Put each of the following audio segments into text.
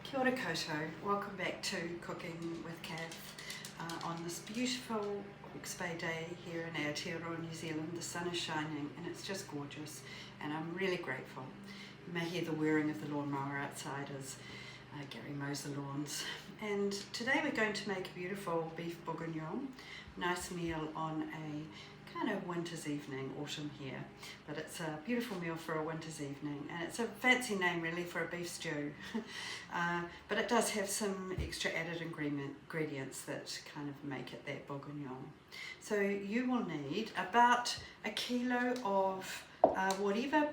Kia ora koutou, welcome back to Cooking with Kath on this beautiful Hawke's Bay day here in Aotearoa, New Zealand. The sun is shining and it's just gorgeous and I'm really grateful. You may hear the whirring of the lawnmower outside as Gary mows the lawns. And today we're going to make a beautiful beef bourguignon, nice meal on a kind of winter's evening, autumn here, but it's a beautiful meal for a winter's evening, and it's a fancy name really for a beef stew, but it does have some extra added ingredients that kind of make it that bourguignon. So you will need about a kilo of whatever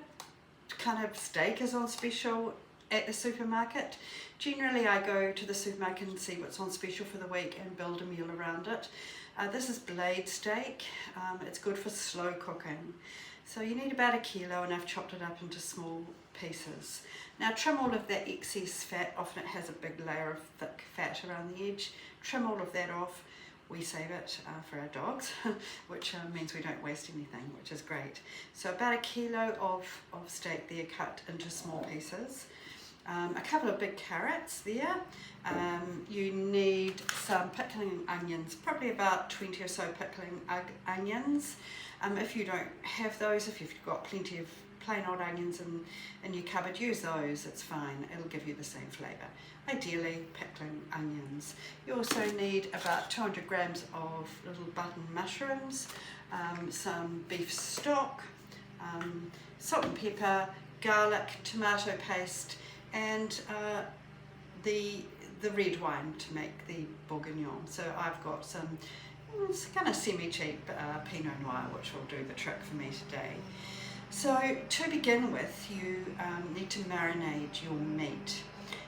kind of steak is on special at the supermarket. Generally I go to the supermarket and see what's on special for the week and build a meal around it. This is blade steak. It's good for slow cooking. So you need about a kilo, and I've chopped it up into small pieces. Now trim all of that excess fat. Often it has a big layer of thick fat around the edge. Trim all of that off. We save it for our dogs, which means we don't waste anything, which is great. So about a kilo of steak there, cut into small pieces. A couple of big carrots there. You need some pickling onions, probably about 20 or so pickling onions. If you don't have those, if you've got plenty of plain old onions in your cupboard, use those, it's fine, it'll give you the same flavour. Ideally pickling onions. You also need about 200 grams of little button mushrooms, some beef stock, salt and pepper, garlic, tomato paste, and the red wine to make the bourguignon. So I've got some kind of semi-cheap Pinot Noir, which will do the trick for me today. So to begin with, you need to marinate your meat.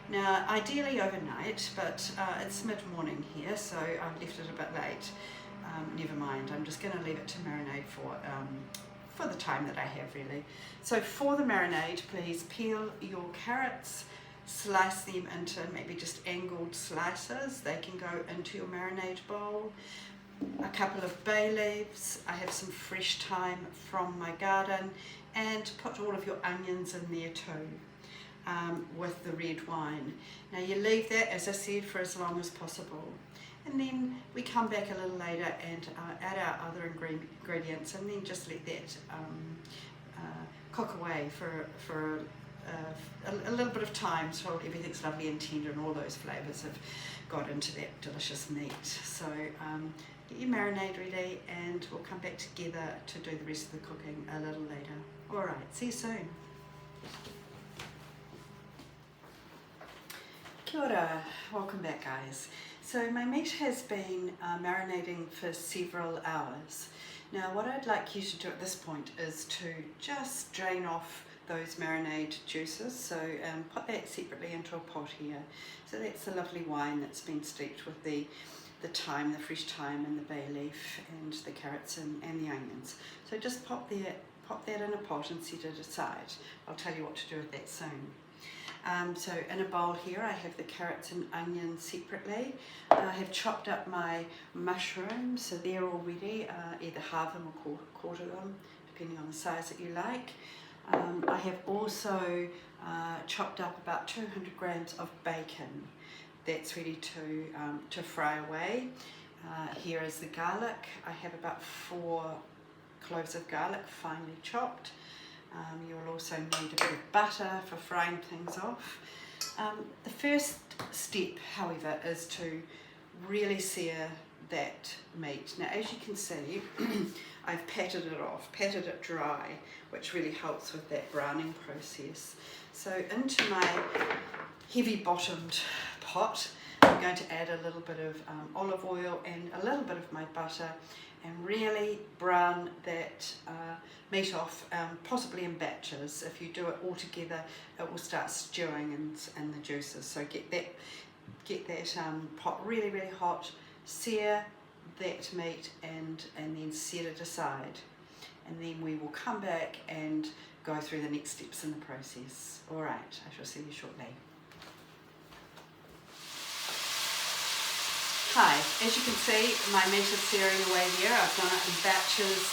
Now ideally overnight, but it's mid-morning here, so I've left it a bit late. Never mind, I'm just going to leave it to marinate for the time that I have really. So for the marinade, please peel your carrots, slice them into maybe just angled slices. They can go into your marinade bowl. A couple of bay leaves. I have some fresh thyme from my garden, and put all of your onions in there too, with the red wine. Now you leave that, as I said, for as long as possible. And then we come back a little later and add our other ingredients, and then just let that cook away for a little bit of time so everything's lovely and tender and all those flavours have got into that delicious meat. So get your marinade ready and we'll come back together to do the rest of the cooking a little later. Alright, see you soon. Kia ora, welcome back guys. So my meat has been marinating for several hours. Now what I'd like you to do at this point is to just drain off those marinade juices. So put that separately into a pot here. So that's the lovely wine that's been steeped with the thyme, the fresh thyme and the bay leaf and the carrots and the onions. So just pop that in a pot and set it aside. I'll tell you what to do with that soon. So in a bowl here I have the carrots and onions separately. I have chopped up my mushrooms, so they're all ready, either halve them or quarter them, depending on the size that you like. I have also chopped up about 200 grams of bacon. That's ready to fry away. Here is the garlic. I have about 4 cloves of garlic finely chopped. You will also need a bit of butter for frying things off. The first step, however, is to really sear that meat. Now as you can see, I've patted it off, patted it dry, which really helps with that browning process. So into my heavy bottomed pot, I'm going to add a little bit of olive oil and a little bit of my butter and really brown that meat off, possibly in batches. If you do it all together, it will start stewing in the juices. So get that pot really, really hot, sear that meat and then set it aside. And then we will come back and go through the next steps in the process. Alright, I shall see you shortly. Hi, as you can see, my meat is searing away here. I've done it in batches,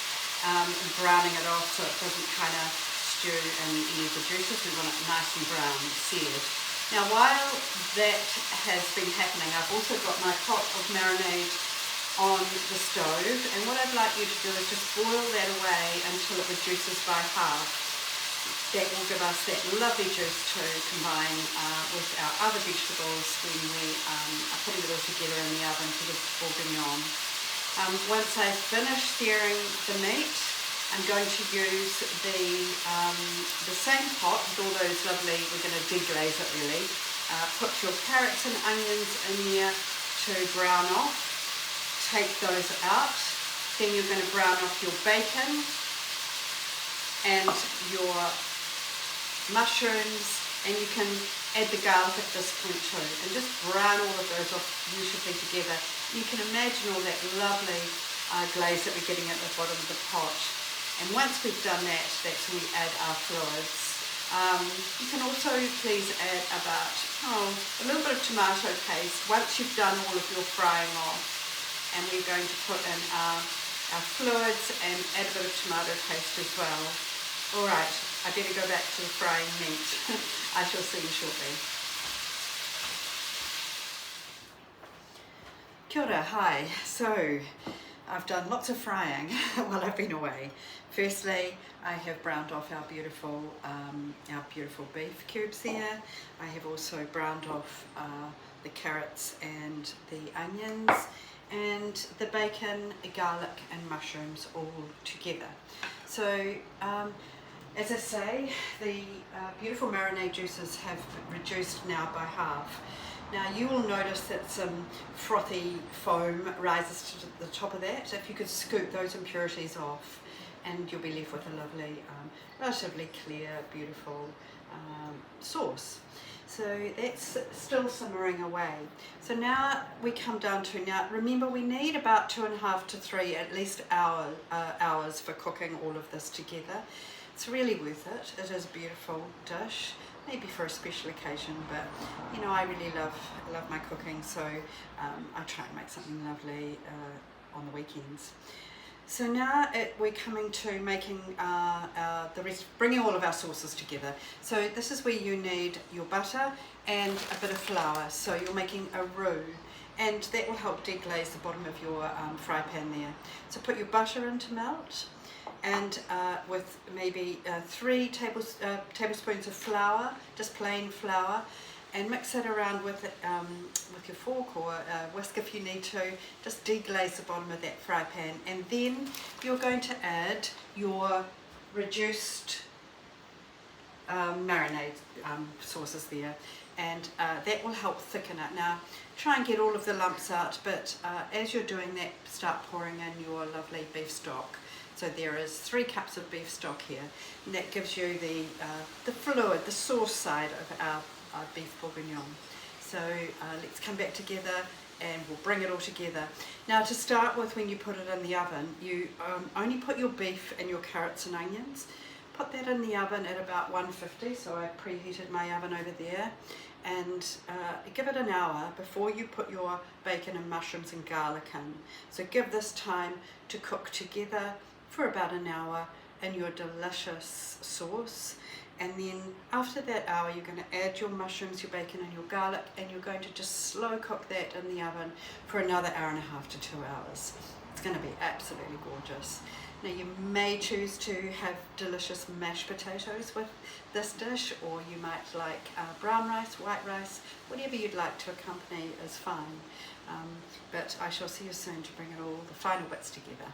browning it off so it doesn't kind of stew in any of the juices. We want it nice and brown, seared. Now while that has been happening, I've also got my pot of marinade on the stove, and what I'd like you to do is just boil that away until it reduces by half. That will give us that lovely juice to combine with our other vegetables when we are putting it all together in the oven for the bourguignon. Once I've finished searing the meat, I'm going to use the same pot with all those lovely, we're going to deglaze it really. Put your carrots and onions in there to brown off. Take those out. Then you're going to brown off your bacon and your mushrooms, and you can add the garlic at this point too, and just brown all of those off beautifully together. You can imagine all that lovely glaze that we're getting at the bottom of the pot. And once we've done that, that's when we add our fluids. You can also please add about a little bit of tomato paste once you've done all of your frying off. And we're going to put in our fluids and add a bit of tomato paste as well. Alright, I better go back to the frying meat. I shall see you shortly. Kia ora, hi. So, I've done lots of frying while I've been away. Firstly, I have browned off our beautiful beef cubes here. I have also browned off the carrots and the onions, and the bacon, garlic and mushrooms all together. So as I say, the beautiful marinade juices have reduced now by half. Now you will notice that some frothy foam rises to the top of that. If you could scoop those impurities off, and you'll be left with a lovely, relatively clear, beautiful sauce. So that's still simmering away. So now we come down to, now remember we need about 2.5 to 3 at least hours for cooking all of this together. It's really worth it. It is a beautiful dish, maybe for a special occasion, but you know, I really love my cooking, so I try and make something lovely on the weekends. So now we're coming to making the rest, bringing all of our sauces together. So this is where you need your butter and a bit of flour. So you're making a roux, and that will help deglaze the bottom of your fry pan there. So put your butter in to melt, and with maybe 3 tablespoons of flour, just plain flour, and mix it around with your fork or whisk if you need to. Just deglaze the bottom of that fry pan, and then you're going to add your reduced marinade sauces there, and that will help thicken it. Now try and get all of the lumps out, but as you're doing that, start pouring in your lovely beef stock. So there is 3 cups of beef stock here, and that gives you the fluid, the sauce side of our beef bourguignon. So let's come back together and we'll bring it all together. Now to start with, when you put it in the oven, you only put your beef and your carrots and onions. Put that in the oven at about 150, so I preheated my oven over there, and give it an hour before you put your bacon and mushrooms and garlic in. So give this time to cook together for about an hour in your delicious sauce. And then after that hour, you're going to add your mushrooms, your bacon and your garlic, and you're going to just slow cook that in the oven for another 1.5 to 2 hours. It's going to be absolutely gorgeous. Now you may choose to have delicious mashed potatoes with this dish, or you might like brown rice, white rice, whatever you'd like to accompany is fine. But I shall see you soon to bring it all, the final bits together.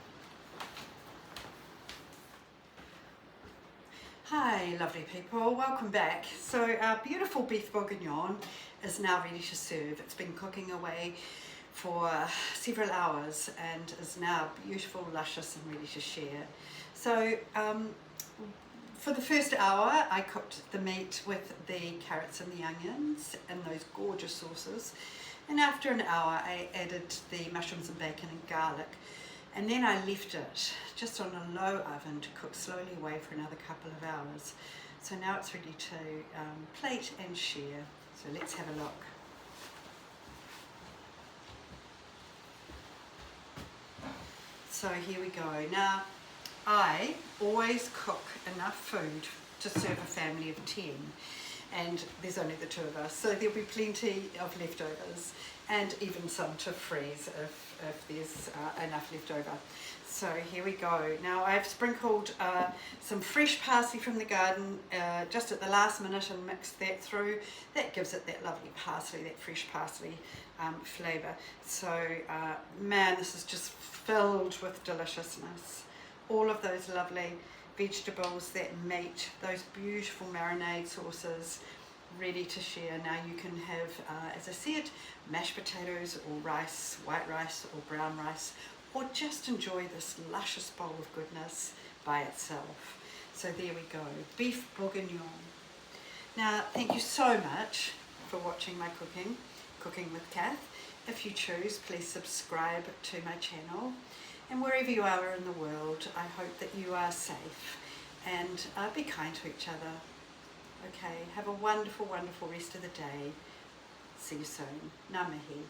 Hi lovely people, welcome back. So our beautiful beef bourguignon is now ready to serve. It's been cooking away for several hours and is now beautiful, luscious and ready to share. So for the first hour I cooked the meat with the carrots and the onions and those gorgeous sauces, and after an hour I added the mushrooms and bacon and garlic. And then I left it just on a low oven to cook slowly away for another couple of hours. So now it's ready to plate and share. So let's have a look. So here we go. Now I always cook enough food to serve a family of 10. and there's only the two of us, so there'll be plenty of leftovers and even some to freeze if there's enough left over. So here we go. Now I've sprinkled some fresh parsley from the garden just at the last minute and mixed that through. That gives it that lovely parsley, that fresh parsley flavour. So man, this is just filled with deliciousness. All of those lovely vegetables, that meat, those beautiful marinade sauces ready to share. Now you can have, as I said, mashed potatoes or rice, white rice or brown rice, or just enjoy this luscious bowl of goodness by itself. So there we go, beef bourguignon. Now thank you so much for watching my Cooking with Kath. If you choose, please subscribe to my channel. And wherever you are in the world, I hope that you are safe and be kind to each other. Okay, have a wonderful, wonderful rest of the day. See you soon. Ngā mihi.